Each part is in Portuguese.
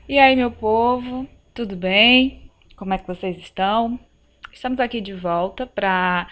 E aí, meu povo, tudo bem? Como é que vocês estão? Estamos aqui de volta para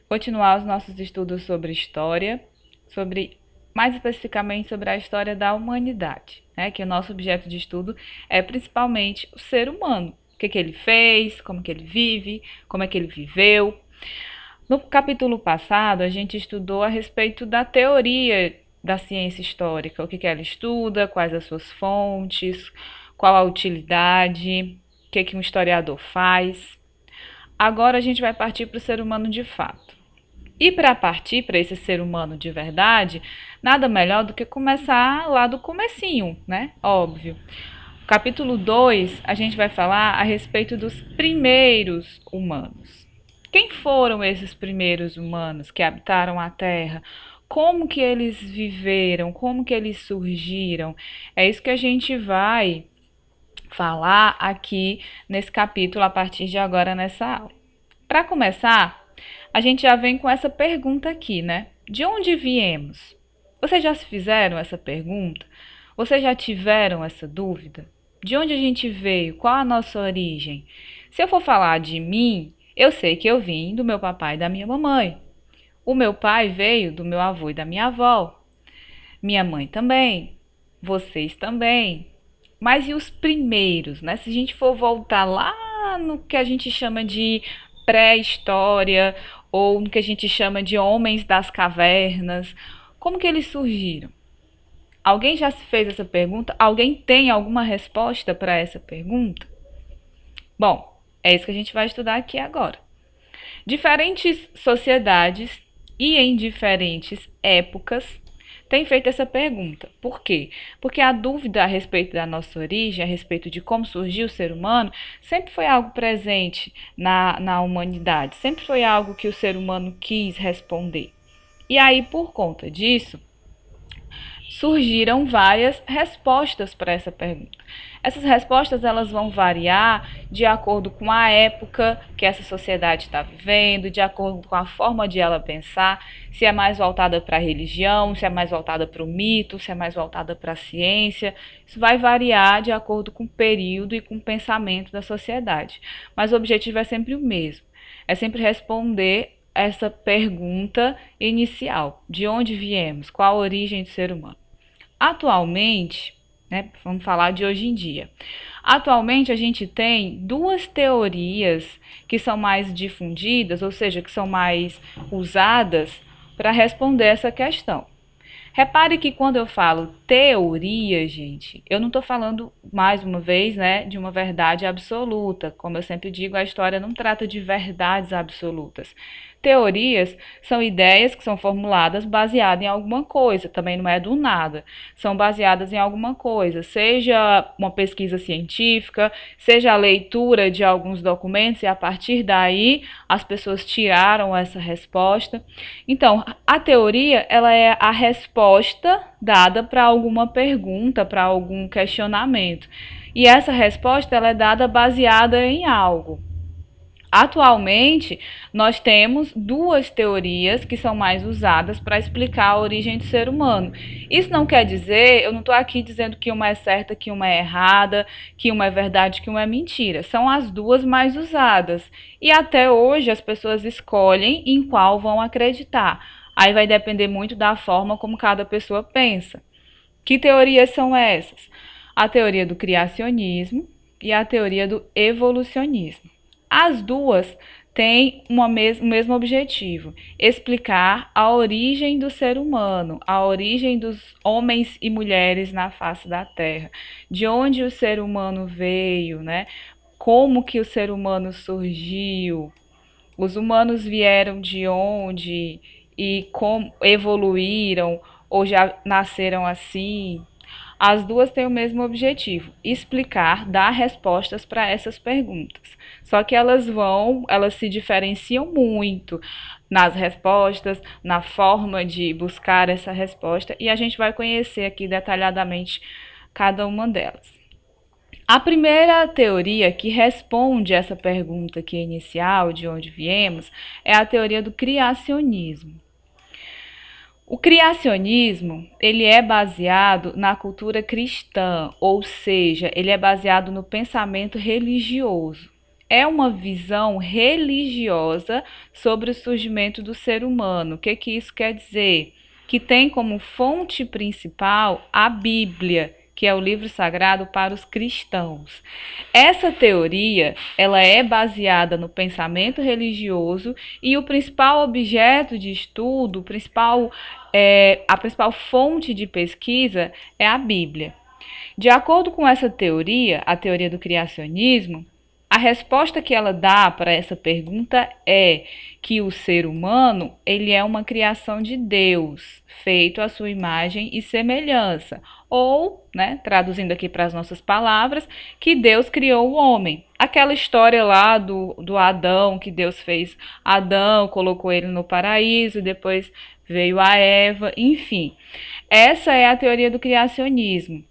continuar os nossos estudos sobre história, sobre mais especificamente sobre a história da humanidade, né? Que o nosso objeto de estudo é principalmente o ser humano. O que ele fez, como que ele vive, como é que ele viveu. No capítulo passado, a gente estudou a respeito da teoria da ciência histórica, o que ela estuda, quais as suas fontes, qual a utilidade, o que um historiador faz. Agora a gente vai partir para o ser humano de fato. E para partir para esse ser humano de verdade, nada melhor do que começar lá do comecinho, né? Óbvio. Capítulo 2, a gente vai falar a respeito dos primeiros humanos. Quem foram esses primeiros humanos que habitaram a Terra? Como que eles viveram? Como que eles surgiram? É isso que a gente vai falar aqui nesse capítulo a partir de agora nessa aula. Para começar, a gente já vem com essa pergunta aqui, né? De onde viemos? Vocês já se fizeram essa pergunta? Vocês já tiveram essa dúvida? De onde a gente veio? Qual a nossa origem? Se eu for falar de mim, eu sei que eu vim do meu papai e da minha mamãe. O meu pai veio do meu avô e da minha avó. Minha mãe também. Vocês também. Mas e os primeiros, né? Se a gente for voltar lá no que a gente chama de pré-história ou no que a gente chama de homens das cavernas, como que eles surgiram? Alguém já se fez essa pergunta? Alguém tem alguma resposta para essa pergunta? Bom, é isso que a gente vai estudar aqui agora. Diferentes sociedades e em diferentes épocas têm feito essa pergunta. Por quê? Porque a dúvida a respeito da nossa origem, a respeito de como surgiu o ser humano, sempre foi algo presente na humanidade, sempre foi algo que o ser humano quis responder. E aí, por conta disso, surgiram várias respostas para essa pergunta. Essas respostas elas vão variar de acordo com a época que essa sociedade está vivendo, de acordo com a forma de ela pensar, se é mais voltada para a religião, se é mais voltada para o mito, se é mais voltada para a ciência. Isso vai variar de acordo com o período e com o pensamento da sociedade. Mas o objetivo é sempre o mesmo, é sempre responder essa pergunta inicial: de onde viemos? Qual a origem do ser humano? Atualmente, né, vamos falar de hoje em dia. Atualmente a gente tem duas teorias que são mais difundidas, ou seja, que são mais usadas para responder essa questão. Repare que quando eu falo teoria, gente, eu não estou falando, mais uma vez, né, de uma verdade absoluta. Como eu sempre digo, a história não trata de verdades absolutas. Teorias são ideias que são formuladas baseadas em alguma coisa, também não é do nada. São baseadas em alguma coisa, seja uma pesquisa científica, seja a leitura de alguns documentos e a partir daí as pessoas tiraram essa resposta. Então, a teoria, ela é a resposta dada para alguma pergunta, para algum questionamento. E essa resposta ela é dada baseada em algo. Atualmente, nós temos duas teorias que são mais usadas para explicar a origem do ser humano. Isso não quer dizer, eu não estou aqui dizendo que uma é certa, que uma é errada, que uma é verdade, que uma é mentira. São as duas mais usadas. E até hoje as pessoas escolhem em qual vão acreditar. Aí vai depender muito da forma como cada pessoa pensa. Que teorias são essas? A teoria do criacionismo e a teoria do evolucionismo. As duas têm o mesmo objetivo: explicar a origem do ser humano, a origem dos homens e mulheres na face da Terra, de onde o ser humano veio, né? Como que o ser humano surgiu, os humanos vieram de onde e como evoluíram ou já nasceram assim. As duas têm o mesmo objetivo: explicar, dar respostas para essas perguntas. Só que elas se diferenciam muito nas respostas, na forma de buscar essa resposta, e a gente vai conhecer aqui detalhadamente cada uma delas. A primeira teoria que responde essa pergunta aqui inicial, de onde viemos, é a teoria do criacionismo. O criacionismo, ele é baseado na cultura cristã, ou seja, ele é baseado no pensamento religioso. É uma visão religiosa sobre o surgimento do ser humano. O que isso quer dizer? Que tem como fonte principal a Bíblia, que é o livro sagrado para os cristãos. Essa teoria, ela é baseada no pensamento religioso e o principal objeto de estudo, a principal fonte de pesquisa é a Bíblia. De acordo com essa teoria, a teoria do criacionismo, a resposta que ela dá para essa pergunta é que o ser humano, ele é uma criação de Deus, feito à sua imagem e semelhança, ou, né, traduzindo aqui para as nossas palavras, que Deus criou o homem. Aquela história lá do Adão, que Deus fez Adão, colocou ele no paraíso, depois veio a Eva, enfim. Essa é a teoria do criacionismo,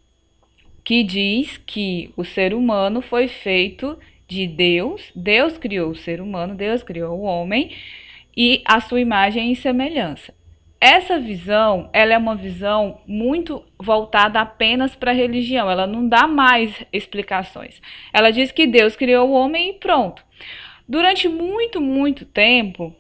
que diz que o ser humano foi feito de Deus, Deus criou o ser humano, Deus criou o homem e a sua imagem e semelhança. Essa visão, ela é uma visão muito voltada apenas para a religião, ela não dá mais explicações. Ela diz que Deus criou o homem e pronto. Durante muito tempo,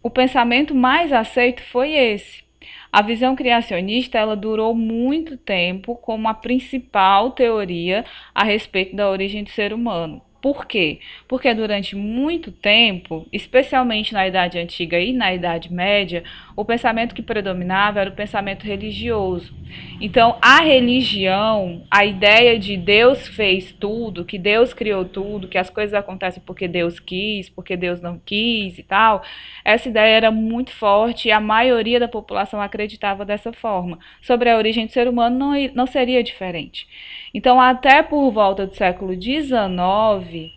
o pensamento mais aceito foi esse. A visão criacionista, ela durou muito tempo como a principal teoria a respeito da origem do ser humano. Por quê? Porque durante muito tempo, especialmente na Idade Antiga e na Idade Média, o pensamento que predominava era o pensamento religioso. Então, a religião, a ideia de Deus fez tudo, que Deus criou tudo, que as coisas acontecem porque Deus quis, porque Deus não quis e tal, essa ideia era muito forte e a maioria da população acreditava dessa forma. Sobre a origem do ser humano não seria diferente. Então, até por volta do século XIX,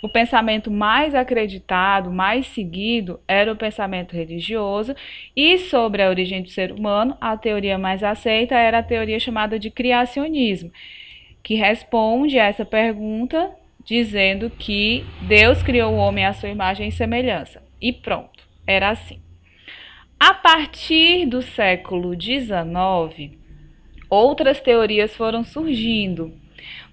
o pensamento mais acreditado, mais seguido, era o pensamento religioso, e sobre a origem do ser humano, a teoria mais aceita era a teoria chamada de criacionismo, que responde a essa pergunta dizendo que Deus criou o homem à sua imagem e semelhança. E pronto, era assim. A partir do século XIX, outras teorias foram surgindo.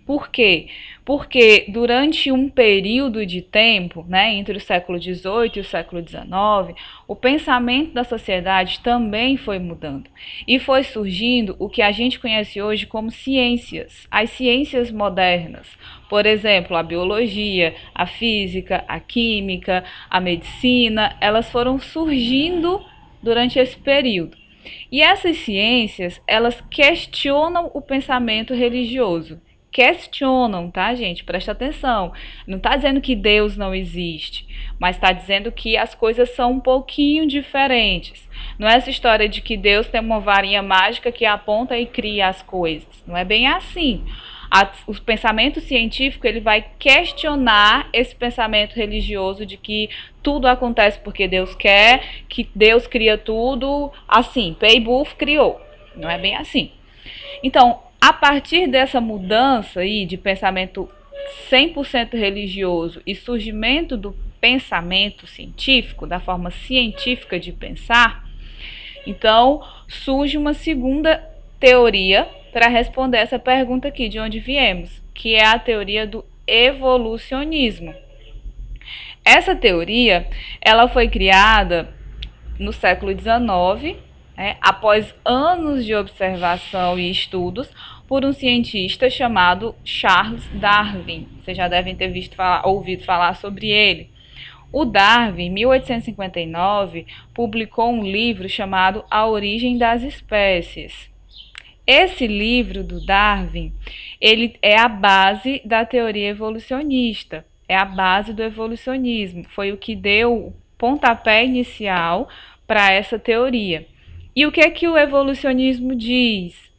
Por quê? Porque durante um período de tempo, né, entre o século XVIII e o século XIX, o pensamento da sociedade também foi mudando. E foi surgindo o que a gente conhece hoje como ciências, as ciências modernas. Por exemplo, a biologia, a física, a química, a medicina, elas foram surgindo durante esse período. E essas ciências, elas questionam o pensamento religioso. Questionam, tá, gente? Presta atenção. Não está dizendo que Deus não existe, mas está dizendo que as coisas são um pouquinho diferentes. Não é essa história de que Deus tem uma varinha mágica que aponta e cria as coisas. Não é bem assim. O pensamento científico, ele vai questionar esse pensamento religioso de que tudo acontece porque Deus quer, que Deus cria tudo assim, Pei-Buf criou. Não é bem assim. Então, a partir dessa mudança aí de pensamento 100% religioso e surgimento do pensamento científico, da forma científica de pensar, então surge uma segunda teoria para responder essa pergunta aqui, de onde viemos, que é a teoria do evolucionismo. Essa teoria, ela foi criada no século XIX, após anos de observação e estudos, por um cientista chamado Charles Darwin. Vocês já devem ter ouvido falar sobre ele. O Darwin, em 1859, publicou um livro chamado A Origem das Espécies. Esse livro do Darwin, ele é a base da teoria evolucionista, é a base do evolucionismo, foi o que deu o pontapé inicial para essa teoria. E o que o evolucionismo diz?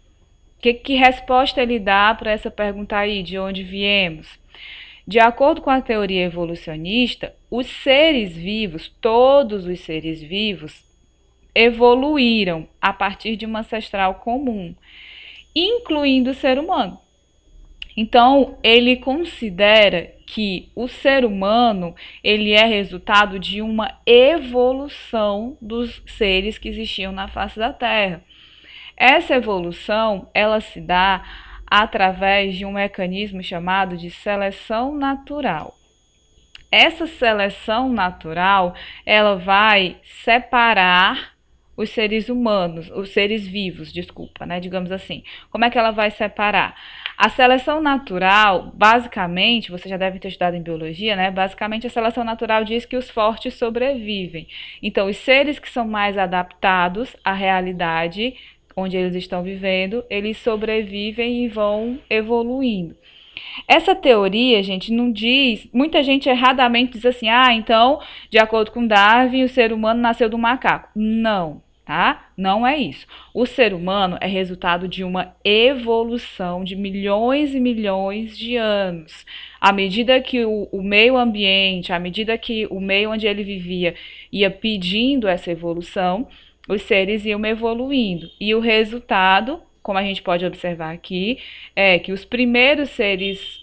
Que resposta ele dá para essa pergunta aí, de onde viemos? De acordo com a teoria evolucionista, os seres vivos, todos os seres vivos, evoluíram a partir de uma ancestral comum, incluindo o ser humano. Então, ele considera que o ser humano ele é resultado de uma evolução dos seres que existiam na face da Terra. Essa evolução, ela se dá através de um mecanismo chamado de seleção natural. Essa seleção natural, ela vai separar os seres humanos, os seres vivos, desculpa, né? Digamos assim. Como é que ela vai separar? A seleção natural, basicamente, você já deve ter estudado em biologia, né? Basicamente, a seleção natural diz que os fortes sobrevivem. Então, os seres que são mais adaptados à realidade onde eles estão vivendo, eles sobrevivem e vão evoluindo. Essa teoria, gente, não diz. Muita gente erradamente diz assim: ah, então, de acordo com Darwin, o ser humano nasceu do macaco. Não, tá? Não é isso. O ser humano é resultado de uma evolução de milhões e milhões de anos. À medida que o meio ambiente, à medida que o meio onde ele vivia ia pedindo essa evolução, os seres iam evoluindo. E o resultado, como a gente pode observar aqui, é que os primeiros seres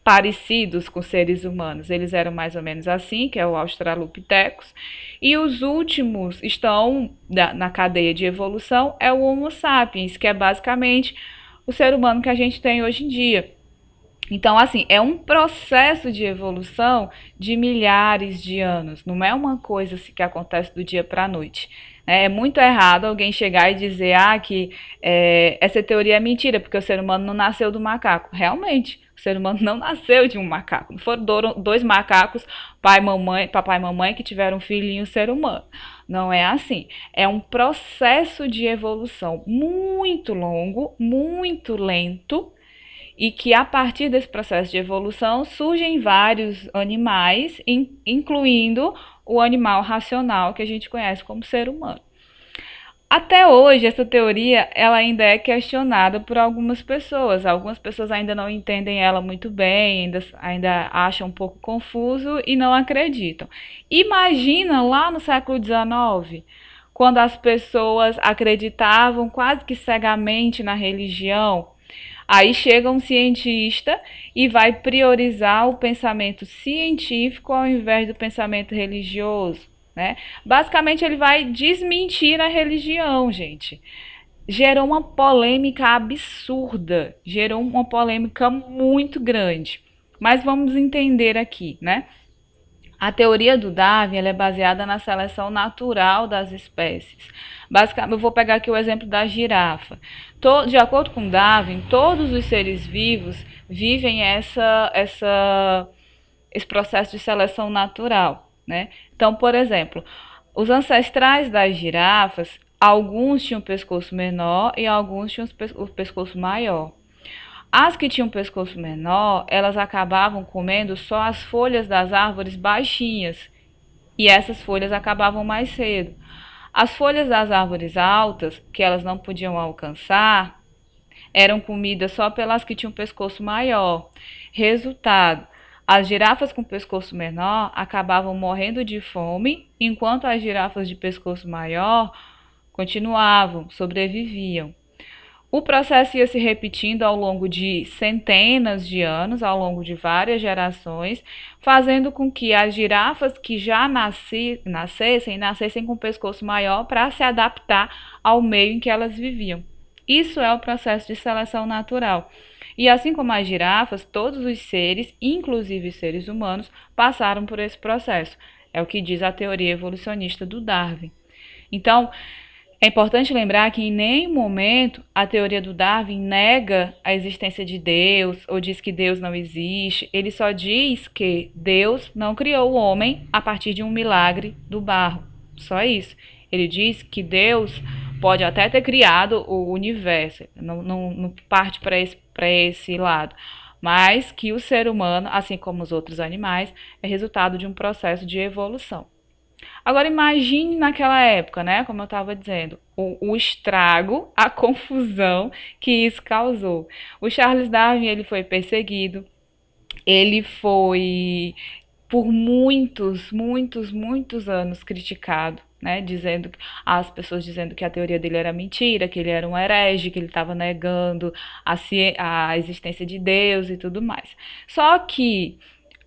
parecidos com seres humanos, eles eram mais ou menos assim, que é o Australopithecus, e os últimos estão na cadeia de evolução, é o Homo sapiens, que é basicamente o ser humano que a gente tem hoje em dia. Então, assim, é um processo de evolução de milhares de anos. Não é uma coisa assim, que acontece do dia para a noite. É muito errado alguém chegar e dizer que essa teoria é mentira, porque o ser humano não nasceu do macaco. Realmente, o ser humano não nasceu de um macaco. Não foram dois macacos, papai e mamãe, que tiveram um filhinho ser humano. Não é assim. É um processo de evolução muito longo, muito lento, e que a partir desse processo de evolução surgem vários animais, incluindo o animal racional que a gente conhece como ser humano. Até hoje, essa teoria ela ainda é questionada por algumas pessoas. Algumas pessoas ainda não entendem ela muito bem, ainda acham um pouco confuso e não acreditam. Imagina lá no século XIX, quando as pessoas acreditavam quase que cegamente na religião. Aí chega um cientista e vai priorizar o pensamento científico ao invés do pensamento religioso, né? Basicamente, ele vai desmentir a religião, gente. Gerou uma polêmica absurda, gerou uma polêmica muito grande. Mas vamos entender aqui, né? A teoria do Darwin ela é baseada na seleção natural das espécies. Basicamente, eu vou pegar aqui o exemplo da girafa. De acordo com Darwin, todos os seres vivos vivem esse processo de seleção natural, né? Então, por exemplo, os ancestrais das girafas, alguns tinham pescoço menor e alguns tinham o pescoço maior. As que tinham pescoço menor, elas acabavam comendo só as folhas das árvores baixinhas, e essas folhas acabavam mais cedo. As folhas das árvores altas, que elas não podiam alcançar, eram comidas só pelas que tinham pescoço maior. Resultado: as girafas com pescoço menor acabavam morrendo de fome, enquanto as girafas de pescoço maior continuavam, sobreviviam. O processo ia se repetindo ao longo de centenas de anos, ao longo de várias gerações, fazendo com que as girafas que já nascessem com o pescoço maior para se adaptar ao meio em que elas viviam. Isso é o processo de seleção natural. E assim como as girafas, todos os seres, inclusive os seres humanos, passaram por esse processo. É o que diz a teoria evolucionista do Darwin. Então, é importante lembrar que em nenhum momento a teoria do Darwin nega a existência de Deus ou diz que Deus não existe. Ele só diz que Deus não criou o homem a partir de um milagre do barro. Só isso. Ele diz que Deus pode até ter criado o universo, não parte para esse lado, mas que o ser humano, assim como os outros animais, é resultado de um processo de evolução. Agora imagine naquela época, né? Como eu estava dizendo, o estrago, a confusão que isso causou. O Charles Darwin ele foi perseguido, ele foi por muitos anos criticado. né, dizendo, as pessoas dizendo que a teoria dele era mentira, que ele era um herege, que ele estava negando a existência de Deus e tudo mais. Só que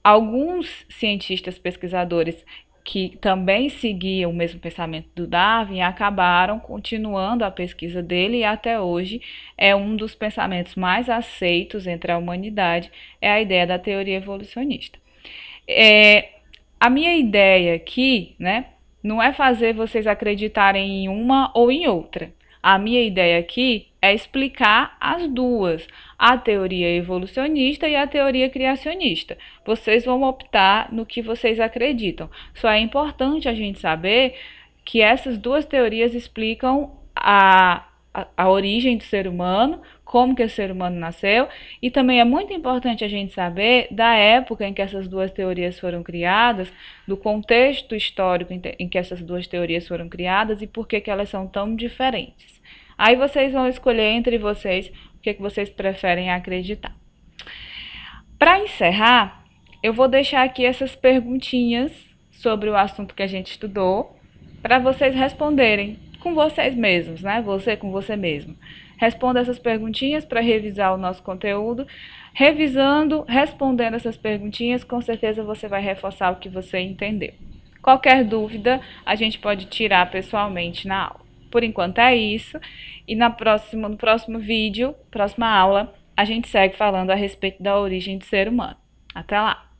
alguns cientistas pesquisadores que também seguiam o mesmo pensamento do Darwin acabaram continuando a pesquisa dele e até hoje é um dos pensamentos mais aceitos entre a humanidade, é a ideia da teoria evolucionista. A minha ideia aqui, né, não é fazer vocês acreditarem em uma ou em outra. A minha ideia aqui é explicar as duas, a teoria evolucionista e a teoria criacionista. Vocês vão optar no que vocês acreditam. Só é importante a gente saber que essas duas teorias explicam a origem do ser humano, como que o ser humano nasceu, e também é muito importante a gente saber da época em que essas duas teorias foram criadas, do contexto histórico em que essas duas teorias foram criadas e por que elas são tão diferentes. Aí vocês vão escolher entre vocês o que vocês preferem acreditar. Para encerrar, eu vou deixar aqui essas perguntinhas sobre o assunto que a gente estudou para vocês responderem com vocês mesmos, né? Você com você mesmo. Responda essas perguntinhas para revisar o nosso conteúdo. Revisando, respondendo essas perguntinhas, com certeza você vai reforçar o que você entendeu. Qualquer dúvida, a gente pode tirar pessoalmente na aula. Por enquanto é isso. E no próximo vídeo, próxima aula, a gente segue falando a respeito da origem do ser humano. Até lá!